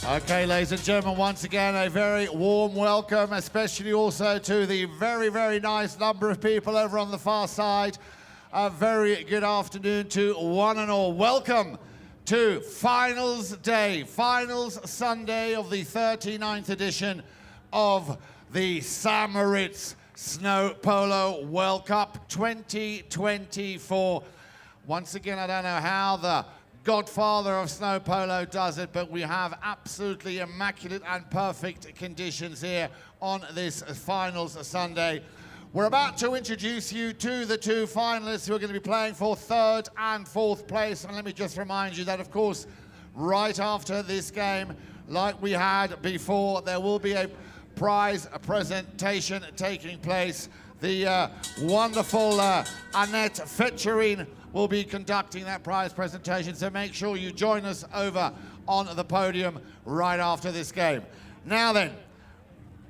Okay, ladies and gentlemen, once again, a very warm welcome, especially also to the very, very nice number of people over on the far side. A very good afternoon to one and all. Welcome to Finals Day, Finals Sunday of the 39th edition of the Moritz Snow Polo World Cup 2024. Once again, I don't know how the godfather of snow polo does it, but we have absolutely immaculate and perfect conditions here on this Finals Sunday. We're about to introduce you to the two finalists who are going to be playing for third and fourth place. And let me just remind you that, of course, right after this game, like we had before, there will be a prize presentation taking place. The wonderful Annette Fetcherin will be conducting that prize presentation, so make sure you join us over on the podium right after this game. Now then,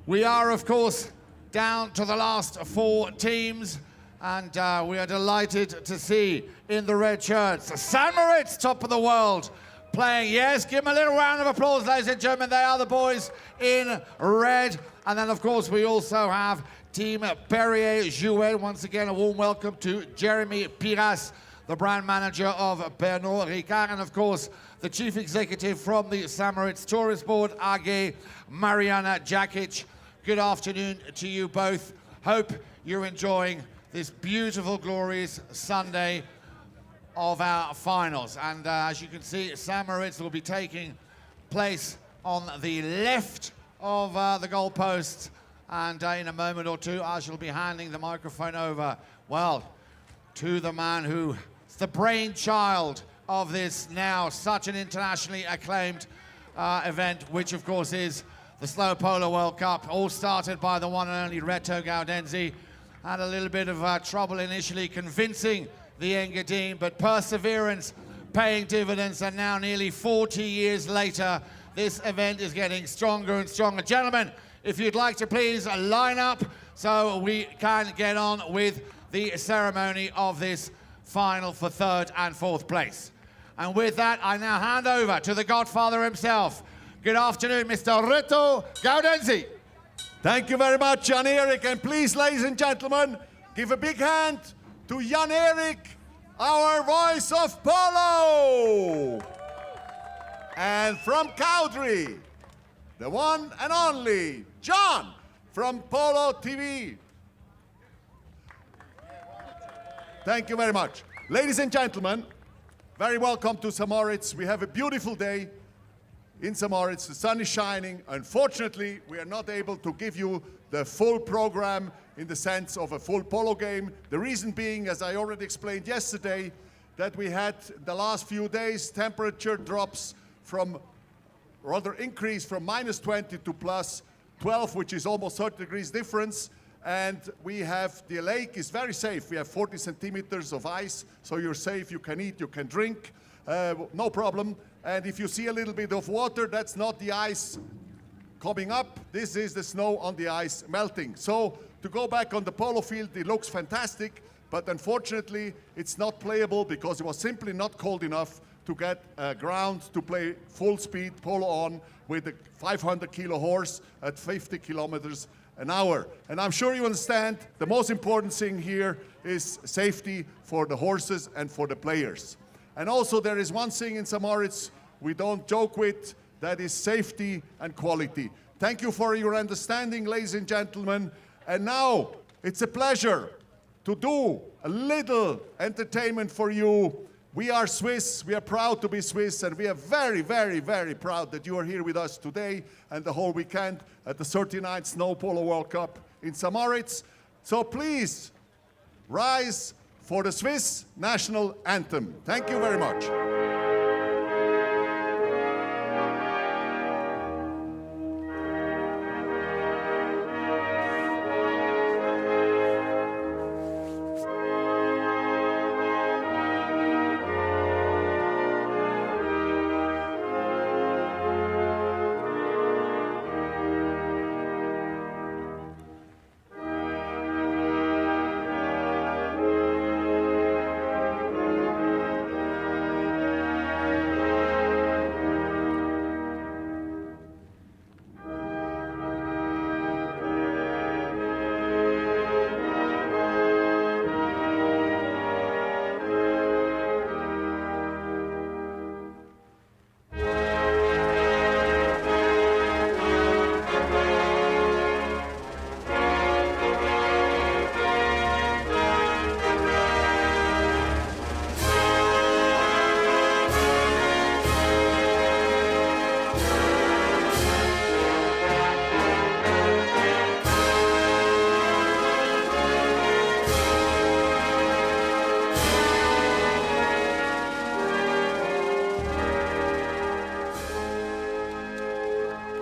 we are, of course, down to the last four teams, and we are delighted to see in the red shirts, Moritz, top of the world, playing. Yes, give them a little round of applause, ladies and gentlemen. They are the boys in red. And then, of course, we also have Team Perrier-Jouet. Once again, a warm welcome to Jeremy Piras, the brand manager of Pernod Ricard, and of course, the chief executive from the Moritz Tourist Board, AG, Mariana Jakic. Good afternoon to you both. Hope you're enjoying this beautiful, glorious Sunday of our finals. And as you can see, Moritz will be taking place on the left of the goalposts. And in a moment or two, I shall be handing the microphone over, well, to the man who is the brainchild of this now such an internationally acclaimed event, which of course is the Snow Polo World Cup, all started by the one and only Reto Gaudenzi. Had a little bit of trouble initially convincing the Engadine, but perseverance paying dividends, and now nearly 40 years later, this event is getting stronger and stronger. Gentlemen, if you'd like to please line up so we can get on with the ceremony of this final for third and fourth place. And with that, I now hand over to the godfather himself. Good afternoon, Mr. Reto Gaudenzi. Thank you very much, Jan-Erik. And please, ladies and gentlemen, give a big hand to Jan-Erik, our voice of Polo. And from Cowdrey, the one and only John from Polo TV. Thank you very much. Ladies and gentlemen, very welcome to Moritz. We have a beautiful day in Moritz. The sun is shining. Unfortunately, we are not able to give you the full program in the sense of a full polo game. The reason being, as I already explained yesterday, that we had the last few days temperature drops from, rather increase from -20 to +12, which is almost 30 degrees difference. And we have, the lake is very safe. We have 40 centimeters of ice, so you're safe, you can eat, you can drink, no problem. And if you see a little bit of water, that's not the ice coming up. This is the snow on the ice melting. So to go back on the polo field, it looks fantastic, but unfortunately, it's not playable because it was simply not cold enough to get ground to play full speed polo on with a 500 kilo horse at 50 kilometers an hour. And I'm sure you understand the most important thing here is safety for the horses and for the players. And also there is one thing in Moritz we don't joke with, that is safety and quality. Thank you for your understanding, ladies and gentlemen. And now it's a pleasure to do a little entertainment for you. We are Swiss, we are proud to be Swiss, and we are very, very, very proud that you are here with us today and the whole weekend at the 39th Snow Polo World Cup in Moritz. So please rise for the Swiss national anthem. Thank you very much.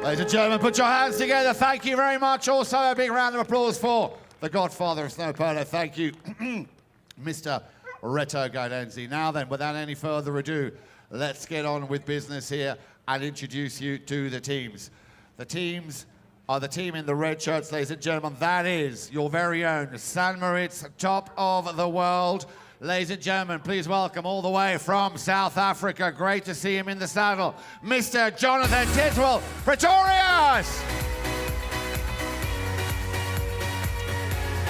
Ladies and gentlemen, put your hands together. Thank you very much. Also, a big round of applause for the godfather of snow polo. Thank you, Mr. Reto Gaudenzi. Now then, without any further ado, let's get on with business here and introduce you to the teams. The teams are the team in the red shirts, ladies and gentlemen. That is your very own St. Moritz, top of the world. Ladies and gentlemen, please welcome all the way from South Africa. Great to see him in the saddle, Mr. Jonathan Titwell Pretorius.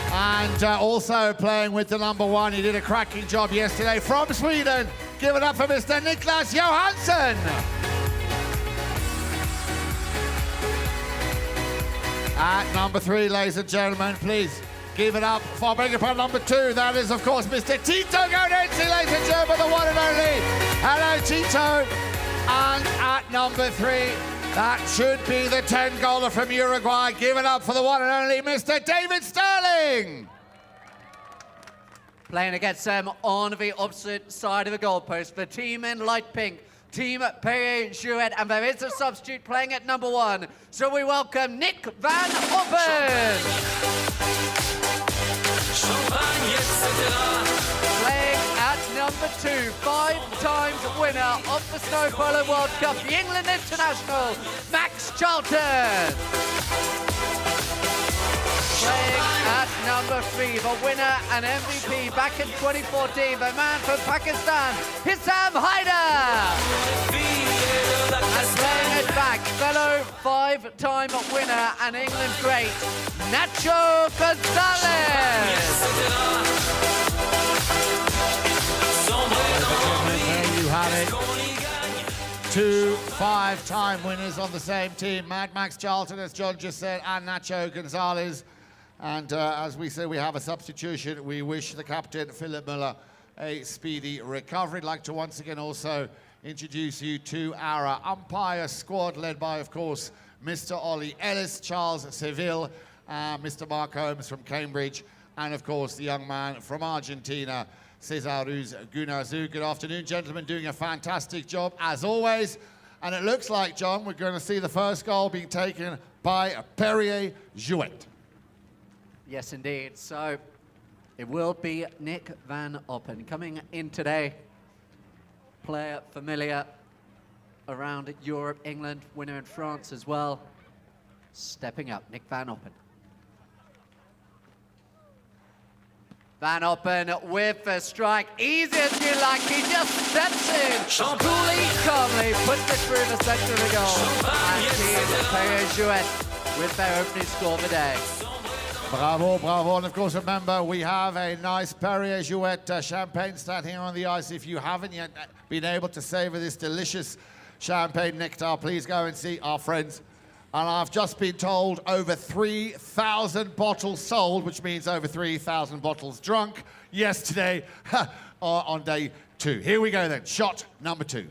And also playing with the number one, he did a cracking job yesterday from Sweden. Give it up for Mr. Niklas Johansson. At number three, ladies and gentlemen, please give it up for number two. That is, of course, Mr. Tito Gaudenzi, ladies and gentlemen, the one and only. Hello, Tito. And at number three, that should be the 10-goaler from Uruguay. Give it up for the one and only Mr. David Sterling. Playing against them on the opposite side of the goalpost, the team in light pink, Team Perrier-Jouet, and there is a substitute playing at number one. So we welcome Nick Van Oppen. Playing at number two, 5 times winner of the Snow Polo World Cup, the England international, Max Charlton. Playing at number three, the winner and MVP back in 2014, the man from Pakistan, Hissam Haider. And playing it back, fellow 5-time winner and England great, Nacho Gonzalez. There you have it. 2 5-time winners on the same team. Mad Max Charlton, as John just said, and Nacho Gonzalez. And as we said, we have a substitution. We wish the captain, Philip Muller, a speedy recovery. I'd like to once again also introduce you to our umpire squad, led by, of course, Mr. Ollie Ellis, Charles Seville, Mr. Mark Holmes from Cambridge, and, of course, the young man from Argentina, Cesaruz Gunazu. Good afternoon, gentlemen. Doing a fantastic job, as always. And it looks like, John, we're going to see the first goal being taken by Perrier-Jouet. Yes, indeed. So it will be Nick Van Oppen coming in today. Player familiar around Europe, England, winner in France as well. Stepping up, Nick Van Oppen. Van Oppen with the strike, easy as you like, he just steps in, coolly, calmly, puts it through the center of the goal. And Team Perrier-Jouet with their opening score of the day. Bravo, bravo. And of course, remember, we have a nice Perrier-Jouet champagne stand here on the ice. If you haven't yet been able to savor this delicious champagne nectar, please go and see our friends. And I've just been told over 3,000 bottles sold, which means over 3,000 bottles drunk yesterday on day 2. Here we go then, shot number 2.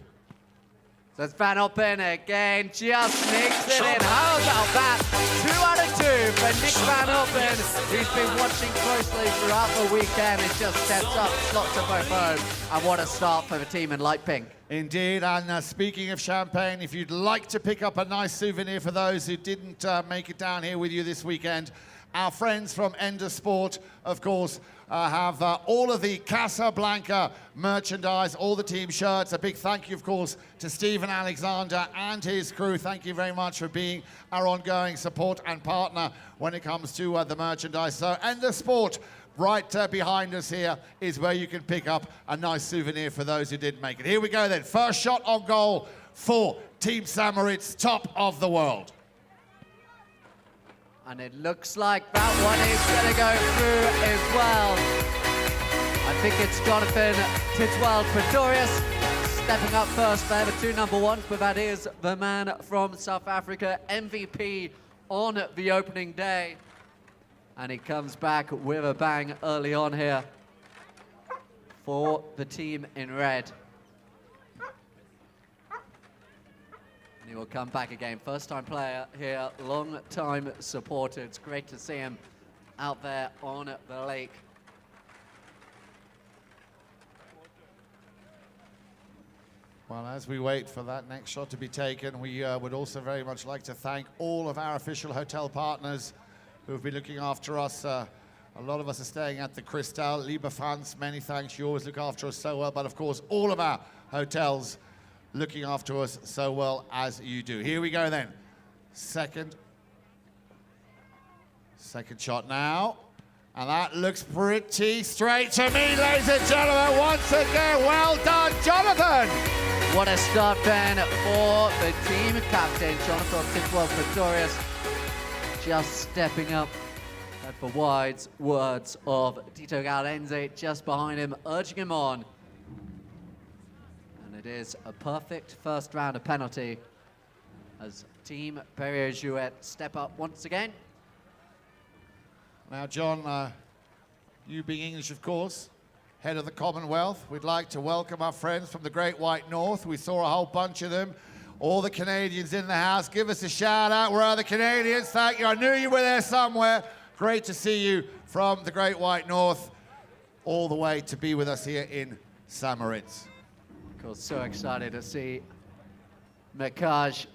So it's Van Oppen again, just sneaks it in. How about that? 2 out of 2 for Nick Van Oppen, who's been watching closely throughout the weekend. It just steps up, slots it both home. And what a start for the team in light pink. Indeed, and speaking of champagne, if you'd like to pick up a nice souvenir for those who didn't make it down here with you this weekend, our friends from Ender Sport, of course, have all of the Casablanca merchandise, all the team shirts. A big thank you, of course, to Stephen Alexander and his crew. Thank you very much for being our ongoing support and partner when it comes to the merchandise. So Ender Sport, right behind us here, is where you can pick up a nice souvenir for those who didn't make it. Here we go then. First shot on goal for Team St. Moritz, top of the world. And it looks like that one is going to go through as well. I think it's Jonathan Titwell Pretorius stepping up first there, the 2 number ones, but that is the man from South Africa, MVP on the opening day. And he comes back with a bang early on here for the team in red. And he will come back again. First-time player here, long-time supporter. It's great to see him out there on the lake. Well, as we wait for that next shot to be taken, we would also very much like to thank all of our official hotel partners who have been looking after us. A lot of us are staying at the Cristal. Lieber Franz, many thanks. You always look after us so well. But of course, all of our hotels looking after us so well as you do. Here we go then. Second shot now. And that looks pretty straight to me, ladies and gentlemen. Once again, well done, Jonathan. What a start, Ben, for the team captain, Jonathan Titwell Pretorius, just stepping up. And for wise words of Tito Gaudenzi just behind him, urging him on. And it is a perfect first round of penalty as Team Perrier-Jouet step up once again. Now, John, you being English, of course, head of the Commonwealth, we'd like to welcome our friends from the Great White North. We saw a whole bunch of them. All the Canadians in the house, give us a shout out. Where are the Canadians? Thank you. I knew you were there somewhere. Great to see you from the Great White North, all the way to be with us here in St. Moritz. Of course, so excited to see Mikaj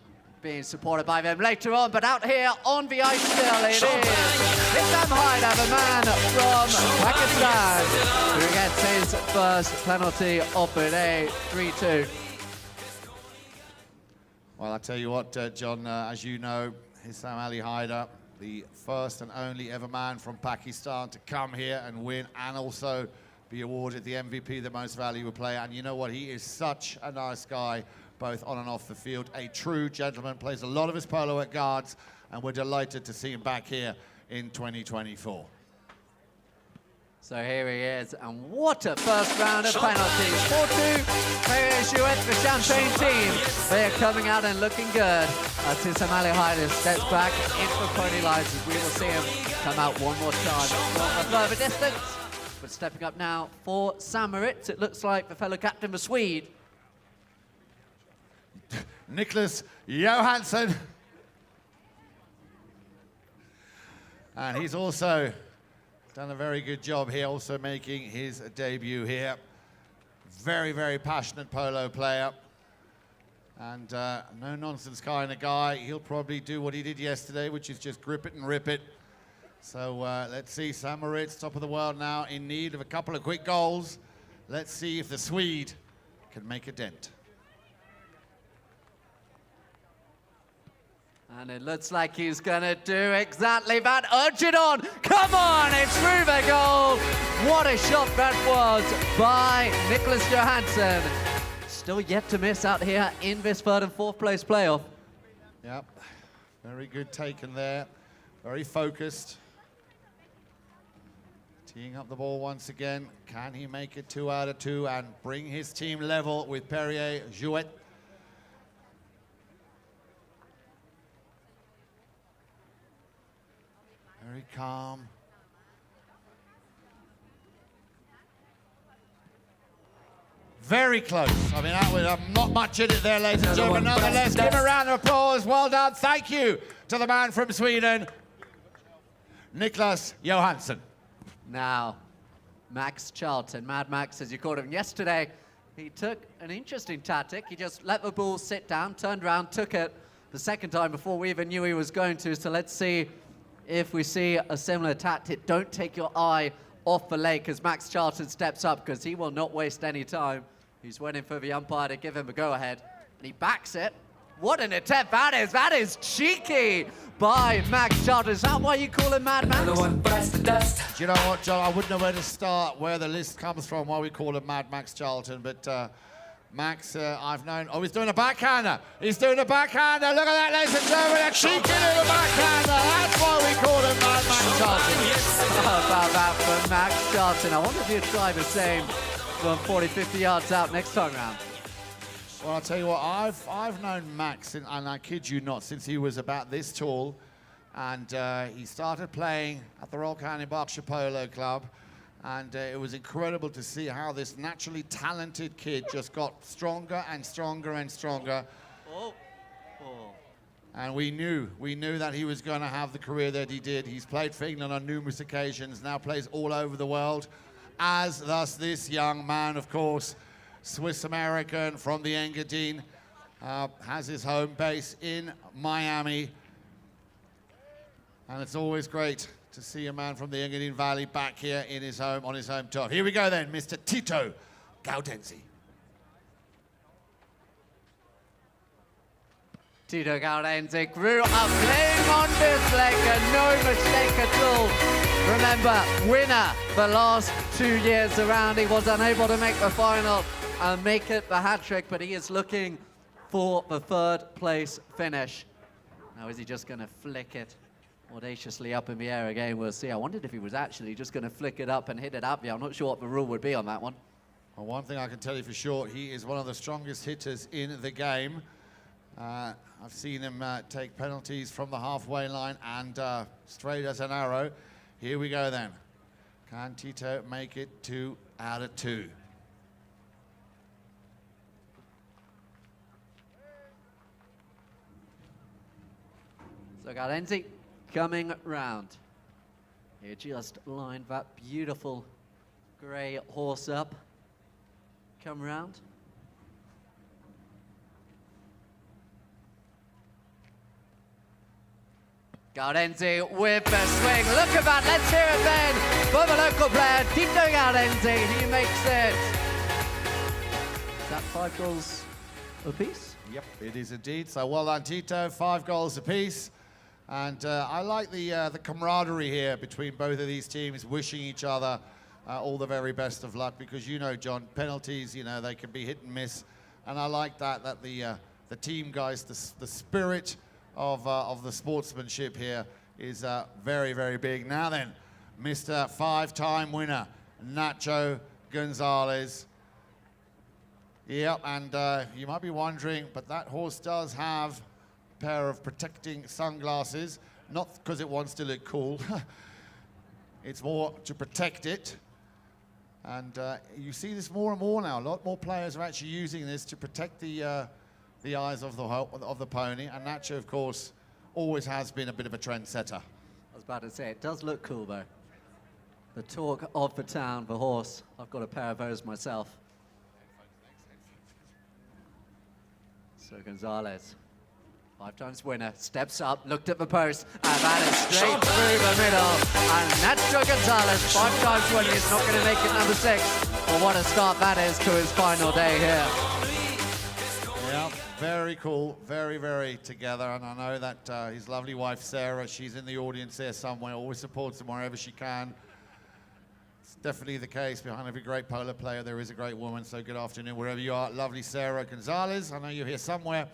being supported by them later on, but out here on the ice still, it is Islam Haidar, a man from Pakistan, who gets his first penalty of the day, 3-2. Well, I tell you what, John, as you know, Islam Ali Haidar, the first and only ever man from Pakistan to come here and win and also be awarded the MVP, the most valuable player. And you know what? He is such a nice guy, both on and off the field. A true gentleman, plays a lot of his polo at guards, and we're delighted to see him back here in 2024. So here he is, and what a first round of penalties. 4-2, Perrier-Jouet, the Champagne team. They are coming out and looking good. As Islam Ali Haidar steps back into the pony lines, as we will see him come out one more time from a further distance. But stepping up now for St. Moritz, it looks like the fellow captain, the Swede, Nicholas Johansson. And he's also done a very good job here, also making his debut here. Very, very passionate polo player. And no-nonsense kind of guy. He'll probably do what he did yesterday, which is just grip it and rip it. So let's see, St. Moritz, top of the world now, in need of a couple of quick goals. Let's see if the Swede can make a dent. and it looks like he's gonna do exactly that. Urge it on, come on, it's through the goal. What a shot that was by Nicholas Johansson. Still yet to miss out here in this third and fourth place playoff. Yep, very good taken there, very focused. Teeing up the ball once again. Can he make it 2 out of 2 and bring his team level with Perrier-Jouet? Very calm. Very close. I mean, that was not much in it there, ladies and gentlemen. Nonetheless, give a round of applause. Well done. Thank you to the man from Sweden, Nicholas Johansson. Now, Max Charlton, Mad Max, as you called him yesterday, he took an interesting tactic. He just let the ball sit down, turned around, took it the second time before we even knew he was going to. So let's see if we see a similar tactic. Don't take your eye off the lake as Max Charlton steps up, because he will not waste any time. He's waiting for the umpire to give him a go-ahead, and he backs it. What an attempt that is! That is cheeky by Max Charlton. Is that why you call him Mad Max? Do you know what, John? I wouldn't know where to start, where the list comes from, why we call him Mad Max Charlton, but Max, I've known... Oh, he's doing a backhander. He's doing a backhander. Look at that, ladies and gentlemen, a cheeky little backhander. That's why we call him Mad Max Charlton. How about that for Max Charlton? I wonder if he'll try the same from 40, 50 yards out next time round. Well, I'll tell you what, I've known Max, and I kid you not, since he was about this tall, and he started playing at the Royal County Berkshire Polo Club, and it was incredible to see how this naturally talented kid just got stronger and stronger and stronger. Oh. And we knew that he was going to have the career that he did. He's played for England on numerous occasions, now plays all over the world, as thus this young man, of course, Swiss-American from the Engadine. Has his home base in Miami. And it's always great to see a man from the Engadine Valley back here in his home, on his home turf. Here we go then, Mr. Tito Gaudenzi. Tito Gaudenzi grew up playing on this leg and no mistake at all. Remember, winner the last 2 years around. He was unable to make the final and make it the hat-trick, but he is looking for the third place finish. Now, is he just going to flick it audaciously up in the air again? We'll see. I wondered if he was actually just going to flick it up and hit it up there. I'm not sure what the rule would be on that one. Well, one thing I can tell you for sure, he is one of the strongest hitters in the game. I've seen him take penalties from the halfway line and straight as an arrow. Here we go then. Can Tito make it 2 out of 2? So Gaudenzi coming round. He just lined that beautiful grey horse up. Come round. Gaudenzi with the swing. Look at that. Let's hear it then for the local player, Tito Gaudenzi. He makes it. Is that 5 goals apiece? Yep, it is indeed. So well done, Tito. 5 goals apiece. And I like the camaraderie here between both of these teams, wishing each other all the very best of luck, because you know, John, penalties, you know, they can be hit and miss. And I like that the team guys, the spirit of the sportsmanship here is very, very big. Now then, Mr. 5-time winner, Nacho Gonzalez. Yep, and you might be wondering, but that horse does have a pair of protecting sunglasses, not because it wants to look cool. It's more to protect it. And you see this more and more now. A lot more players are actually using this to protect the eyes of the pony. And Nacho, of course, always has been a bit of a trendsetter. I was about to say, it does look cool, though. The talk of the town, the horse. I've got a pair of those myself. So Gonzalez, 5 times winner, steps up, looked at the post, and that is straight through the middle. And Nacho Gonzalez, 5 times winner, is not going to make it number 6. But what a start that is to his final day here. Yeah, very cool, very, very together. And I know that his lovely wife, Sarah, she's in the audience here somewhere, always supports him wherever she can. It's definitely the case. Behind every great polo player, there is a great woman. So good afternoon, wherever you are. Lovely Sarah Gonzalez. I know you're here somewhere.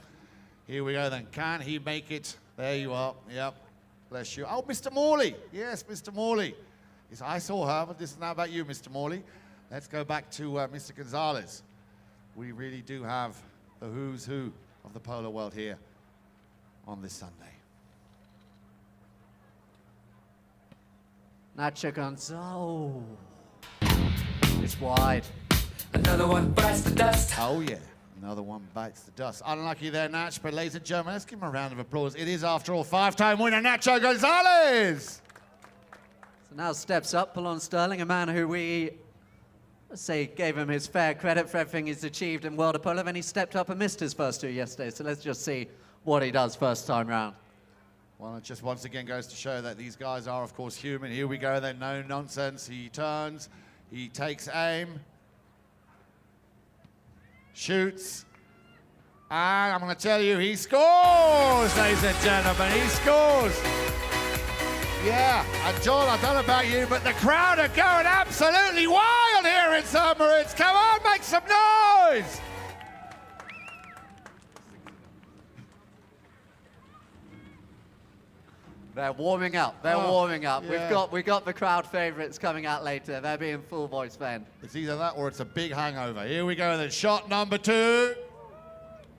Here we go then. Can he make it? There you are. Yep. Bless you. Oh, Mr. Morley. Yes, Mr. Morley. Yes, I saw her, but this is now about you, Mr. Morley. Let's go back to Mr. Gonzalez. We really do have the who's who of the polo world here on this Sunday. Nacho Gonzalez. It's wide. Another one bites the dust. Oh, yeah. Another one bites the dust. Unlucky there, Natch, but ladies and gentlemen, let's give him a round of applause. It is, after all, 5-time winner, Nacho Gonzalez! So now steps up Polo Sterling, a man who we, let's say, gave him his fair credit for everything he's achieved in World of Polo. Then he stepped up and missed his first 2 yesterday. So let's just see what he does first time round. Well, it just once again goes to show that these guys are, of course, human. Here we go, then, no nonsense. He turns, he takes aim. Shoots, and I'm going to tell you, he scores, ladies and gentlemen, he scores. Yeah, and Joel, I don't know about you, but the crowd are going absolutely wild here in St. Moritz. Come on, make some noise. They're warming up. They're warming up. Yeah. We've got the crowd favourites coming out later. They're being full voice then. It's either that or it's a big hangover. Here we go then. Shot number 2.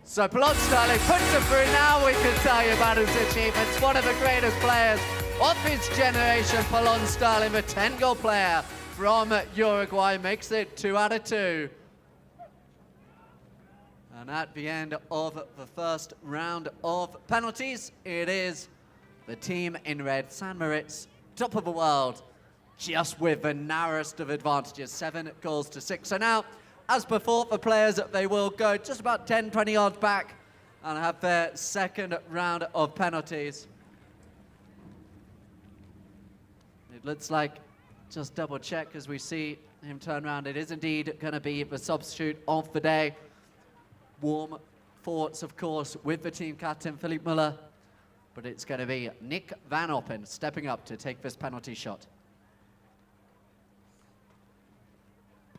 So Polo Sterling puts it through. Now we can tell you about his achievements. One of the greatest players of his generation, Polo Sterling, the 10-goal player from Uruguay, makes it 2 out of 2. And at the end of the first round of penalties, it is the team in red, St. Moritz, top of the world, just with the narrowest of advantages, 7 goals to 6. So now as before for players, they will go just about 10, 20 yards back and have their second round of penalties. It looks like, just double check as we see him turn around, it is indeed going to be the substitute of the day. Warm thoughts, of course, with the team captain, Philippe Müller, but it's going to be Nick Van Oppen stepping up to take this penalty shot.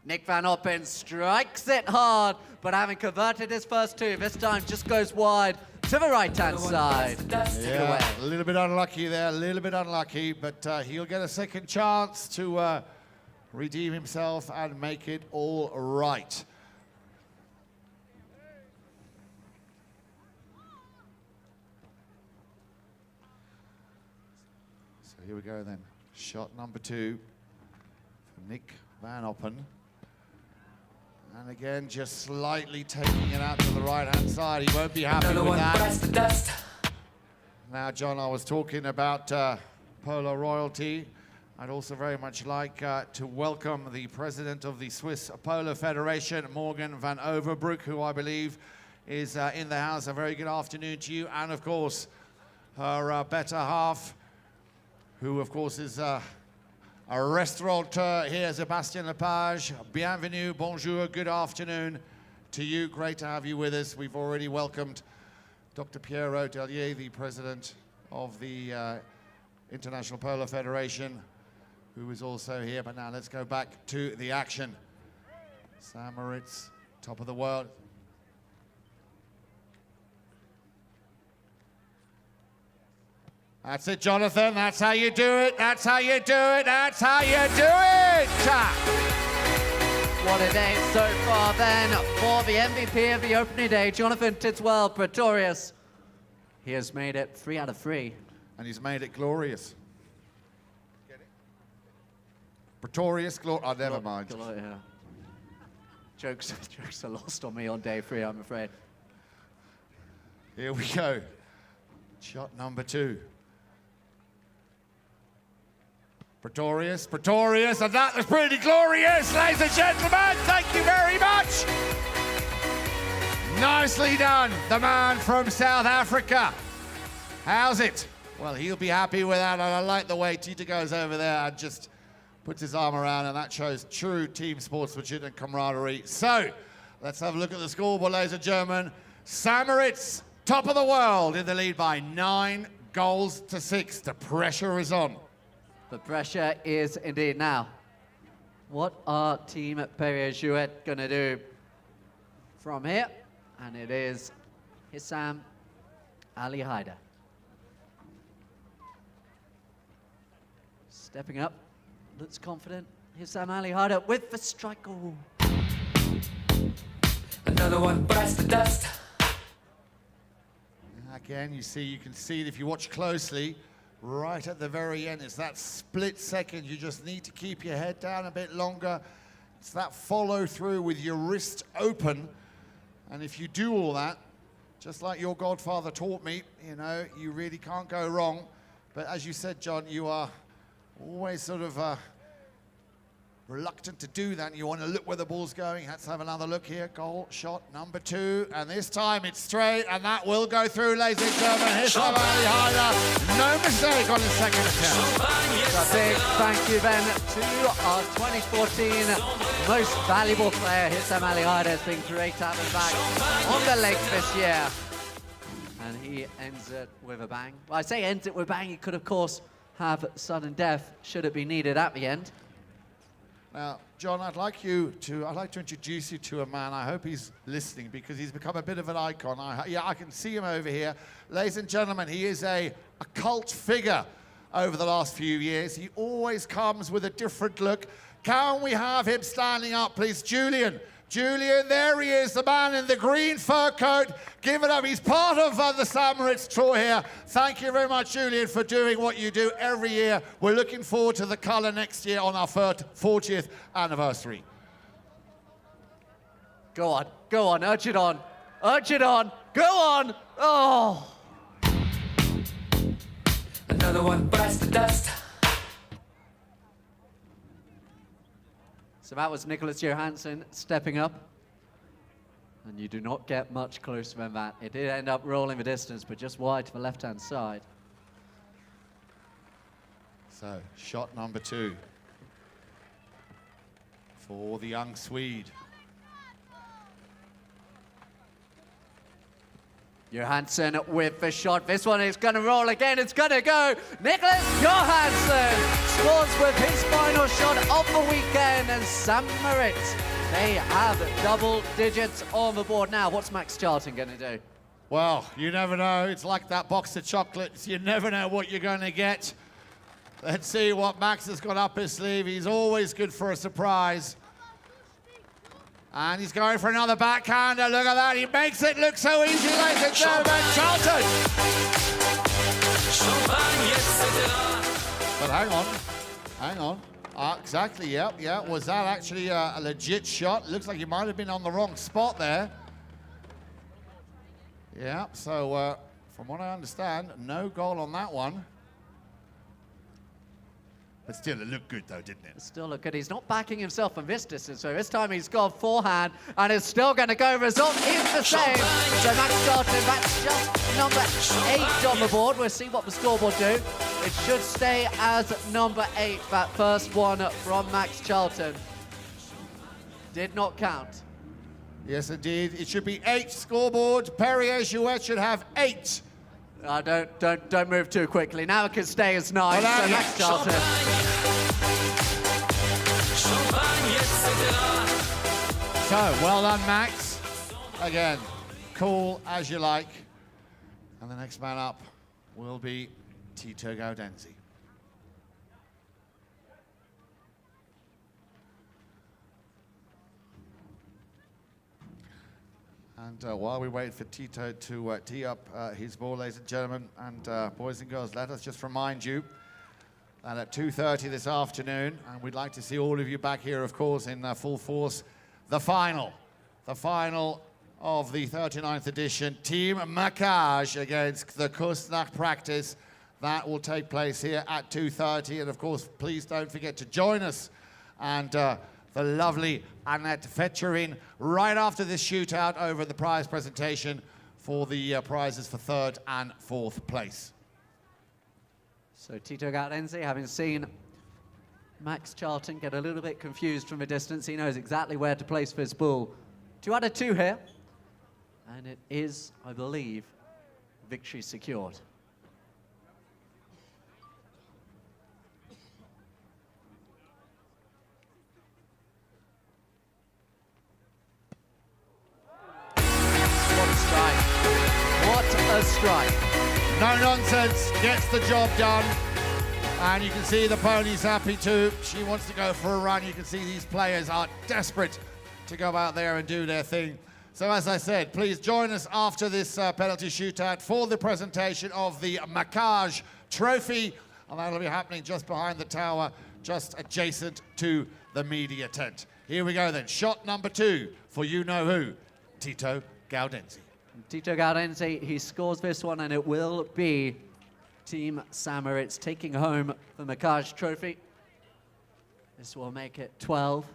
Nick Van Oppen strikes it hard, but having converted his first two, this time just goes wide to the right-hand side. Yeah, a little bit unlucky there, a little bit unlucky, but he'll get a second chance to redeem himself and make it all right. So here we go then. Shot number 2 for Nick Van Oppen. And again, just slightly taking it out to the right-hand side. He won't be happy with that. Now, John, I was talking about Polo royalty. I'd also very much like to welcome the president of the Swiss Polo Federation, Morgan van Overbroek, who I believe is in the house. A very good afternoon to you. And, of course, her better half, who, of course, is a restaurateur here, Sébastien Lepage. Bienvenue, bonjour, good afternoon to you. Great to have you with us. We've already welcomed Dr. Piero Delier, the president of the International Polo Federation, who is also here. But now let's go back to the action. Sam Moritz, top of the world. That's it, Jonathan. That's how you do it. That's how you do it. That's how you do it. What a day so far then for the MVP of the opening day, Jonathan Titswell Pretorius. He has made it 3 out of 3. And he's made it glorious. Get it? Pretorius, oh, never mind. Yeah. Jokes are lost on me on day 3, I'm afraid. Here we go. Shot number 2. Pretorius, and that was pretty glorious, ladies and gentlemen. Thank you very much. Nicely done, the man from South Africa. How's it? Well, he'll be happy with that, and I like the way Tita goes over there and just puts his arm around, and that shows true team sportsmanship and camaraderie. So, let's have a look at the scoreboard, ladies and gentlemen. Sam Moritz, top of the world, in the lead by 9 goals to 6. The pressure is on. The pressure is indeed now. What are Team Perrier-Jouet going to do from here? And it is Hissam Ali Haider. Stepping up, looks confident. Hissam Ali Haider with the strike goal. Another one bites the dust. Again, you can see it if you watch closely. Right at the very end, it's that split second. You just need to keep your head down a bit longer. It's that follow through with your wrist open. And if you do all that, just like your godfather taught me, you know, you really can't go wrong. But as you said, John, you are always sort of reluctant to do that. You want to look where the ball's going. Let's have another look here. Goal shot number 2. And this time it's straight, and that will go through, ladies and gentlemen. Hissam Ali Haider. No mistake on his second attempt. A big thank you then to our 2014 most valuable player, Hissam Ali Haider, has been great at the back on the legs this year. And he ends it with a bang. Well, I say ends it with a bang. He could, of course, have sudden death should it be needed at the end. Now, John, I'd like to introduce you to a man. I hope he's listening because he's become a bit of an icon. I can see him over here. Ladies and gentlemen, he is a cult figure over the last few years. He always comes with a different look. Can we have him standing up, please? Julian, there he is, the man in the green fur coat. Give it up. He's part of the Sam Moritz tour here. Thank you very much, Julian, for doing what you do every year. We're looking forward to the colour next year on our 40th anniversary. Go on, urge it on, go on. Oh. Another one bites the dust. So that was Nicholas Johansson stepping up. And you do not get much closer than that. It did end up rolling the distance, but just wide to the left-hand side. So, shot number 2 for the young Swede. Johansson with the shot. This one is going to roll again. It's going to go. Nicholas Johansson scores with his final shot of the weekend. And St. Moritz, they have double digits on the board. Now, what's Max Charlton going to do? Well, you never know. It's like that box of chocolates. You never know what you're going to get. Let's see what Max has got up his sleeve. He's always good for a surprise. And he's going for another backhander. Look at that. He makes it look so easy, ladies and gentlemen. Charlton! But hang on. Exactly, yeah. Was that actually a legit shot? Looks like he might have been on the wrong spot there. Yeah, so from what I understand, no goal on that one. But still, it looked good though, didn't it? Still look good. He's not backing himself from this distance, so this time he's got forehand, and it's still going to go. Result is the same. So Max Charlton, that's just number 8 on the board. We'll see what the scoreboard do. It should stay as number 8, that first one from Max Charlton. Did not count. Yes, indeed. It should be 8 scoreboard. Perrier-Jouet should have 8. Don't move too quickly. Now it can stay as 9. Well, So Max Charlton. So, well done, Max. Again, cool as you like. And the next man up will be Tito Gaudenzi. And while we wait for Tito to tee up his ball, ladies and gentlemen, and boys and girls, let us just remind you that at 2:30 this afternoon, and we'd like to see all of you back here, of course, in full force, the final of the 39th edition, Team Macage against the Kusnacht practice. That will take place here at 2:30, and of course, please don't forget to join us and the lovely Annette Fetcherin right after this shootout over the prize presentation for the prizes for 3rd and 4th place. So Tito Gaudenzi, having seen Max Charlton get a little bit confused from a distance, he knows exactly where to place this ball. 2 out of 2 here, and it is, I believe, victory secured. What a strike. No nonsense, gets the job done. And you can see the pony's happy too. She wants to go for a run. You can see these players are desperate to go out there and do their thing. So as I said, please join us after this penalty shootout for the presentation of the Macage Trophy. And that'll be happening just behind the tower, just adjacent to the media tent. Here we go then. Shot number 2 for you-know-who, Tito Gaudenzi. Tito Gaudenzi, he scores this one, and it will be Team St. Moritz taking home the Macage Trophy. This will make it 12.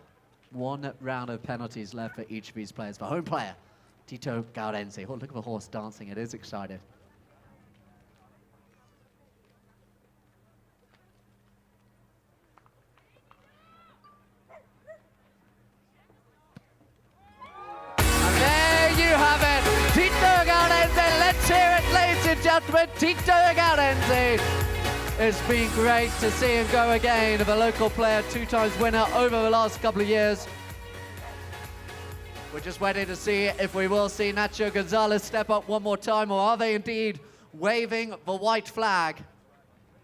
1 round of penalties left for each of these players. The home player, Tito Gaudenzi. Oh, look at the horse dancing. It is excited. Let's hear it, ladies and gentlemen. Tito Gaudenzi. It's been great to see him go again. The local player, 2 times winner over the last couple of years. We're just waiting to see if we will see Nacho Gonzalez step up one more time, or are they indeed waving the white flag?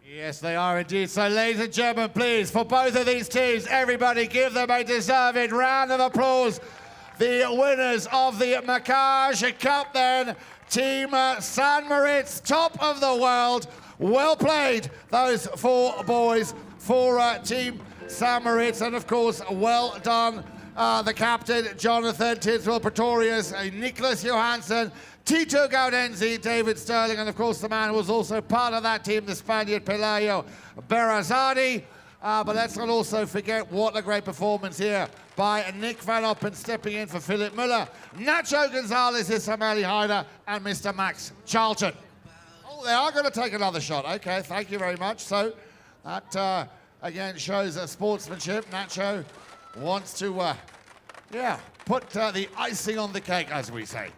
Yes, they are indeed. So, ladies and gentlemen, please, for both of these teams, everybody give them a deserved round of applause. The winners of the Macage Cup then, Team St. Moritz, top of the world. Well played, those 4 boys for Team St. Moritz. And of course, well done, the captain, Jonathan Tidswell Pretorius, Nicholas Johansson, Tito Gaudenzi, David Sterling, and of course the man who was also part of that team, the Spaniard Pelayo Berrazadi. But let's not also forget what a great performance here by Nick Van Oppen stepping in for Philip Muller. Nacho Gonzalez is Samali Hyder and Mr. Max Charlton. Oh, they are going to take another shot. Okay, thank you very much. So that, again, shows sportsmanship. Nacho wants to, put the icing on the cake, as we say.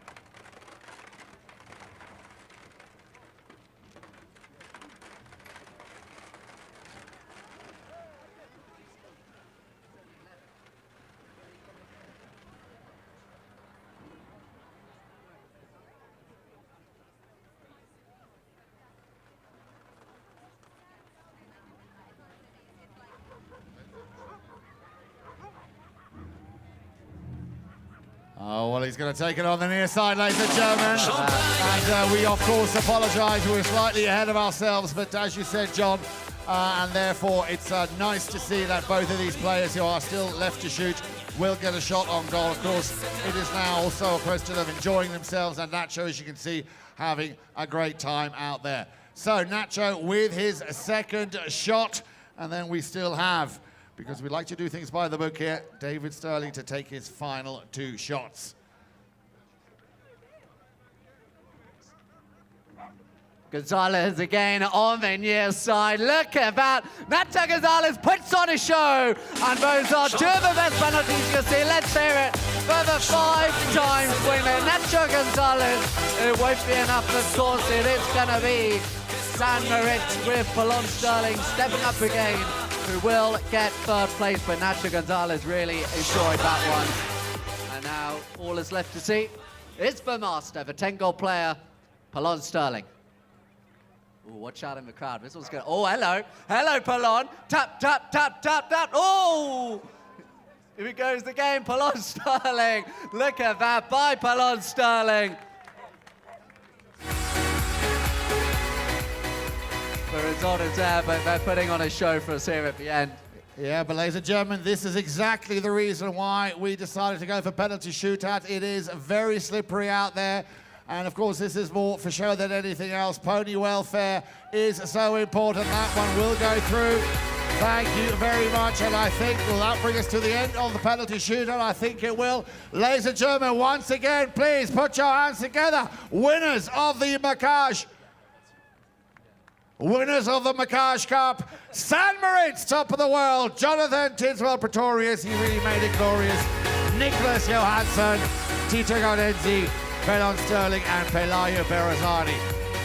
Oh, well, he's going to take it on the near side, ladies and gentlemen. And we, of course, apologise. We were slightly ahead of ourselves, but as you said, John, and therefore it's nice to see that both of these players who are still left to shoot will get a shot on goal. Of course, it is now also a question of enjoying themselves, and Nacho, as you can see, having a great time out there. So Nacho with his second shot, and then we still have, because we like to do things by the book here, David Sterling to take his final two shots. Gonzalez again on the near side. Look at that. Nacho Gonzalez puts on a show. And those are two of the best penalties you'll see. Let's hear it for the 5-time winner, Nacho Gonzalez. It won't be enough, of course. It is going to be San Moritz with Polo Sterling stepping up again, who will get third place. But Nacho Gonzalez really enjoyed that one. And now all is left to see is the master, the 10-goal player, Polo Sterling. Ooh, watch out in the crowd. This one's going. Oh, hello. Hello, Polon. Tap, tap, tap, tap, tap. Oh! Here goes the game. Polon Sterling. Look at that by Polon Sterling. The result is there, but they're putting on a show for us here at the end. Yeah, but ladies and gentlemen, this is exactly the reason why we decided to go for penalty shootout. It is very slippery out there. And of course, this is more for show than anything else. Pony welfare is so important. That one will go through. Thank you very much. And I think, will that bring us to the end of the penalty shootout? I think it will. Ladies and gentlemen, once again, please put your hands together. Winners of the Macaj. Winners of the Macaj Cup. San Moritz, top of the world. Jonathan Tinswell Pretorius, he really made it glorious. Nicholas Johansson, Tito Gaudenzi, Pelon Sterling and Pelayo Berezani.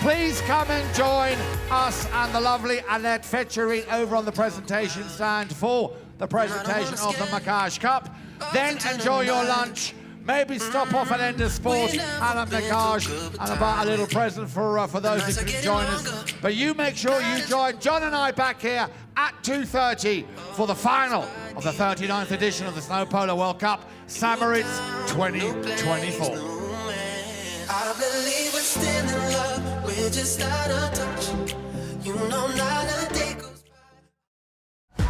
Please come and join us and the lovely Annette Fetchery over on the presentation stand for the presentation of the Macaj Cup. Then enjoy your lunch. Maybe stop off at Ender Sport and at Macaj and about a little present for those who can join us. But you make sure you join John and I back here at 2:30 for the final of the 39th edition of the Snow Polo World Cup, San Moritz 2024. I believe we're still in love, we're just out of touch. You know, not a day goes by.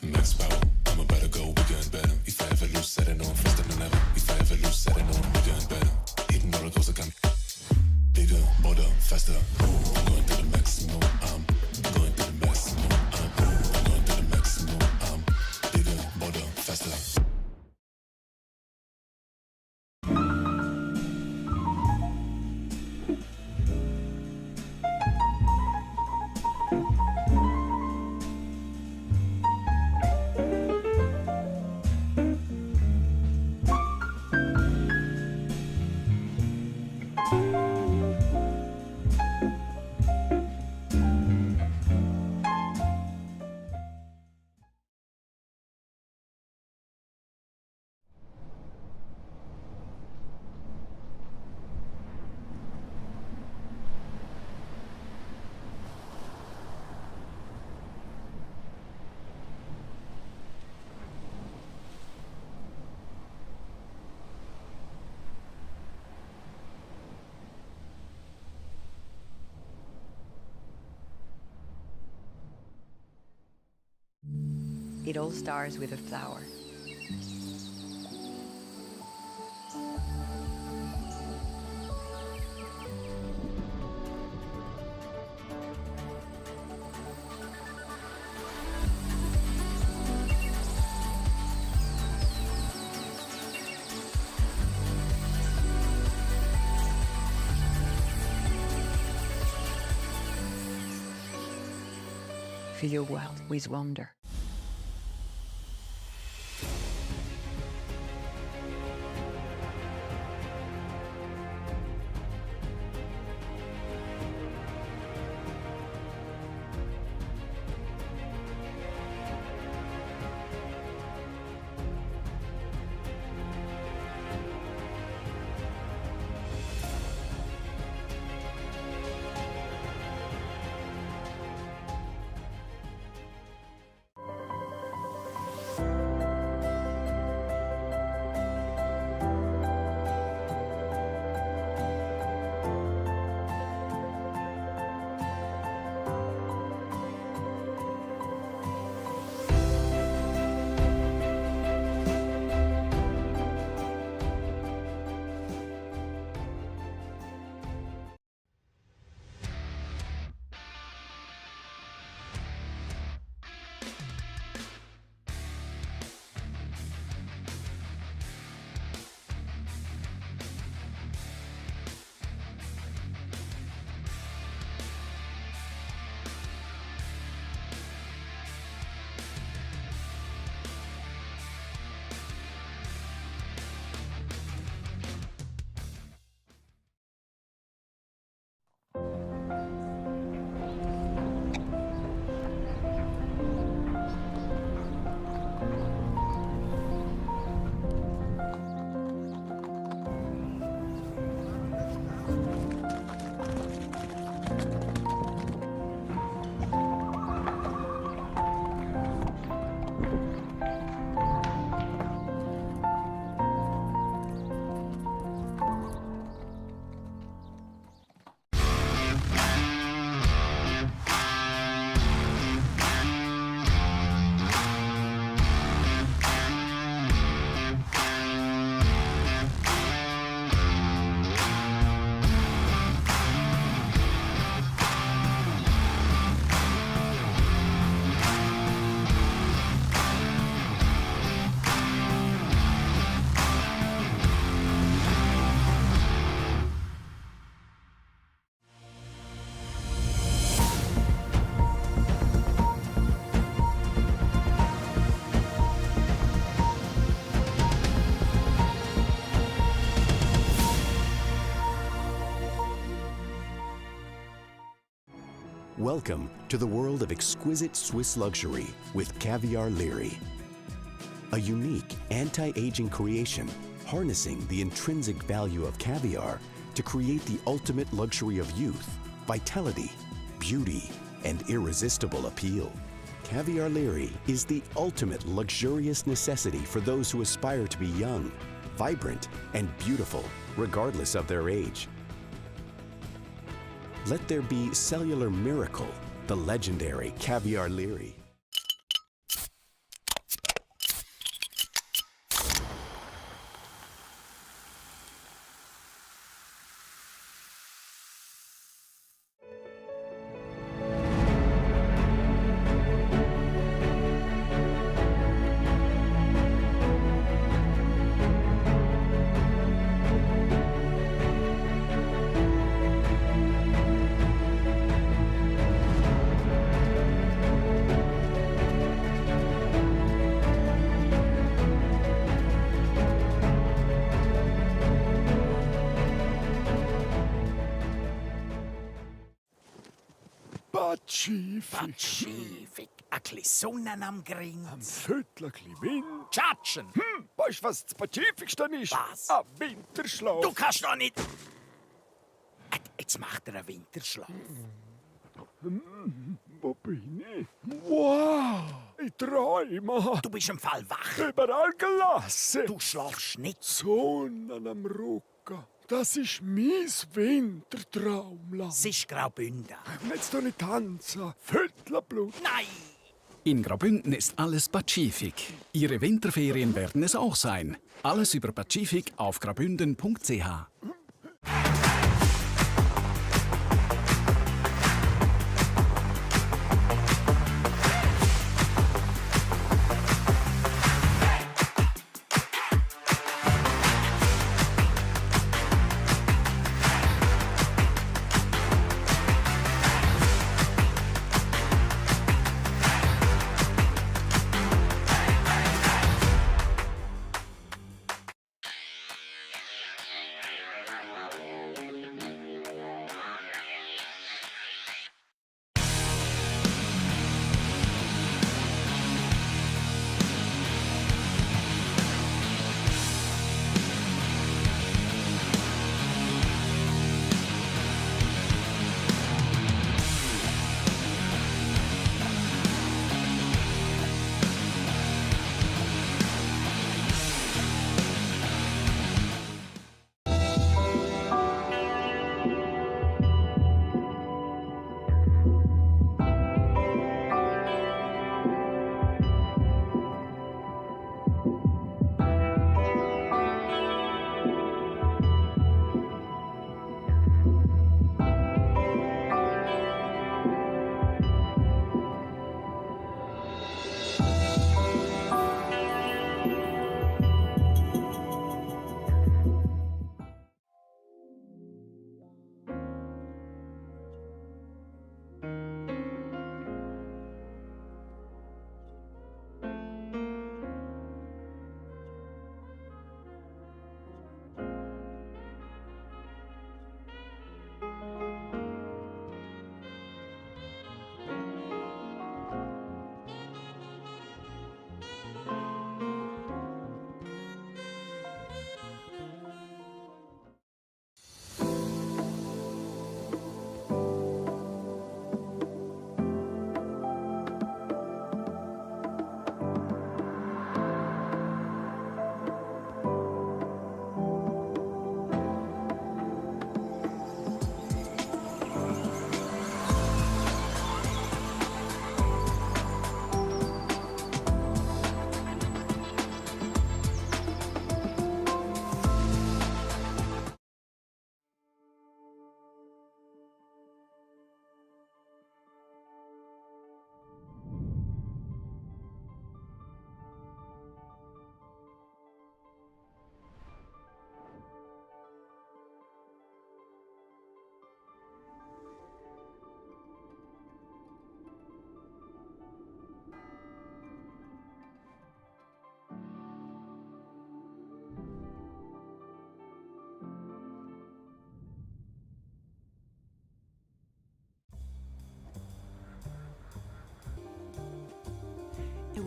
Max power, I'm about to go bigger and better. If I ever lose, set it on faster than ever. If I ever lose, set it on bigger and better. Hitting roller coaster, come bigger, bolder, faster. I'm going to the maximum. I'm going to the maximum. I'm going to the maximum. I'm bigger, bolder, faster. It all starts with a flower. Fill your world with wonder. Welcome to the world of exquisite Swiss luxury with Caviar Leary. A unique anti-aging creation harnessing the intrinsic value of caviar to create the ultimate luxury of youth, vitality, beauty, and irresistible appeal. Caviar Leary is the ultimate luxurious necessity for those who aspire to be young, vibrant, and beautiful, regardless of their age. Let there be cellular miracle, the legendary Caviar Leary. Pazifik, a chli Sonnen am Grinz. Viertel, ein bisschen Wind. Tschatschen. Weißt du, was das Pazifischste ist? Was? Ein Winterschlaf. Du kannst doch nicht... Jetzt macht er einen Winterschlaf. Wo bin ich? Wow, ich träume. Du bist im Fall wach. Überall gelassen. Du schlafst nicht. Sonne am Rücken. Das ist mein Wintertraumland. Es ist Graubünden. Und jetzt doch nicht tanzen. Viertelblut. Nein! In Graubünden ist alles Pazifik. Ihre Winterferien werden es auch sein. Alles über Pazifik auf graubünden.ch.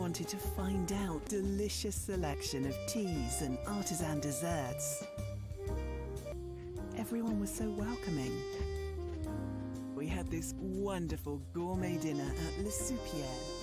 wanted to find out delicious selection of teas and artisan desserts. Everyone was so welcoming. We had this wonderful gourmet dinner at Le Soupière.